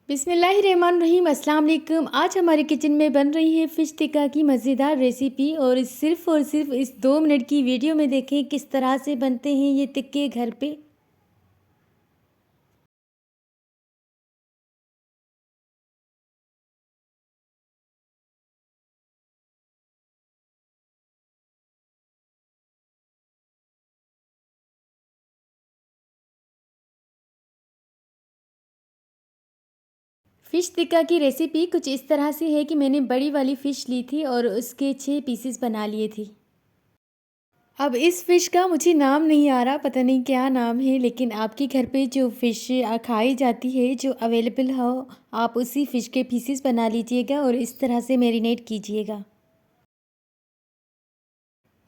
बिस्मिल्लाहिर्रहमानिर्रहीम, अस्सलाम वालेकुम। आज हमारे किचन में बन रही है फ़िश टिक्का की मज़ेदार रेसिपी और सिर्फ़ इस 2 मिनट की वीडियो में देखें किस तरह से बनते हैं ये टिक्के घर पे। फ़िश टिक्का की रेसिपी कुछ इस तरह से है कि मैंने बड़ी वाली फ़िश ली थी और उसके 6 पीसेस बना लिए थे। अब इस फ़िश का मुझे नाम नहीं आ रहा, पता नहीं क्या नाम है, लेकिन आपके घर पे जो फ़िश खाई जाती है, जो अवेलेबल हो, आप उसी फ़िश के पीसेस बना लीजिएगा और इस तरह से मैरिनेट कीजिएगा।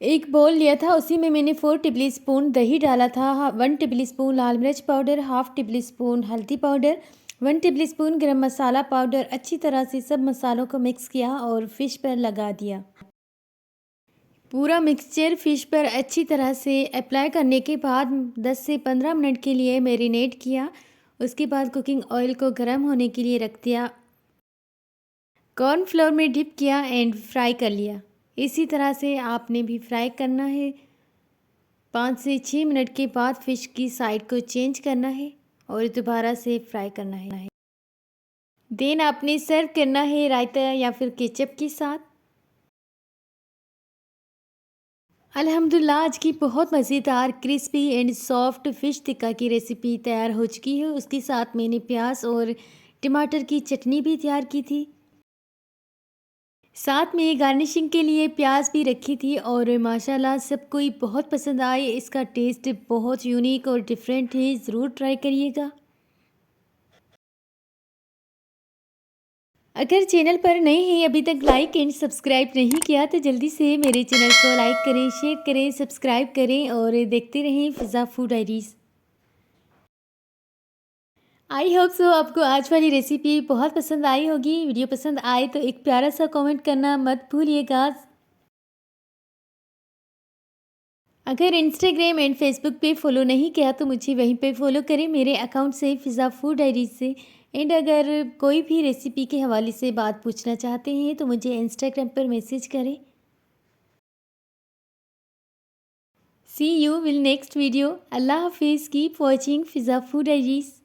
एक बोल लिया था, उसी में मैंने 4 टेबलस्पून दही डाला था, 1 टेबलस्पून लाल मिर्च पाउडर, हाफ़ टेबलस्पून हल्दी पाउडर, 1 टेबलस्पून गरम मसाला पाउडर। अच्छी तरह से सब मसालों को मिक्स किया और फ़िश पर लगा दिया। पूरा मिक्सचर फ़िश पर अच्छी तरह से अप्लाई करने के बाद 10 से 15 मिनट के लिए मैरिनेट किया। उसके बाद कुकिंग ऑयल को गर्म होने के लिए रख दिया। कॉर्नफ्लोर में डिप किया एंड फ्राई कर लिया। इसी तरह से आपने भी फ्राई करना है। 5 से 6 मिनट के बाद फ़िश की साइड को चेंज करना है और दोबारा से फ्राई करना है। देन आपने सर्व करना है रायता या फिर केचप के साथ। अल्हम्दुलिल्लाह, आज की बहुत मज़ेदार crispy and soft fish tikka की रेसिपी तैयार हो चुकी है। उसके साथ मैंने प्याज और टमाटर की चटनी भी तैयार की थी। साथ में गार्निशिंग के लिए प्याज भी रखी थी और माशाल्लाह सबको ही बहुत पसंद आए। इसका टेस्ट बहुत यूनिक और डिफरेंट है, ज़रूर ट्राई करिएगा। अगर चैनल पर नए हैं, अभी तक लाइक एंड सब्सक्राइब नहीं किया तो जल्दी से मेरे चैनल को लाइक करें, शेयर करें, सब्सक्राइब करें और देखते रहें Fiza food diaries. I hope so आपको आज वाली रेसिपी बहुत पसंद आई होगी। वीडियो पसंद आए तो एक प्यारा सा कमेंट करना मत भूलिएगा। अगर इंस्टाग्राम एंड फेसबुक पे फॉलो नहीं किया तो मुझे वहीं पे फॉलो करें, मेरे अकाउंट से फ़िज़ा फूड डायरीज से। एंड अगर कोई भी रेसिपी के हवाले से बात पूछना चाहते हैं तो मुझे इंस्टाग्राम पर मैसेज करें। सी यू विल नेक्स्ट वीडियो। अल्लाह हाफिज़, कीप वॉचिंग फ़िज़ा फूड डायरीज।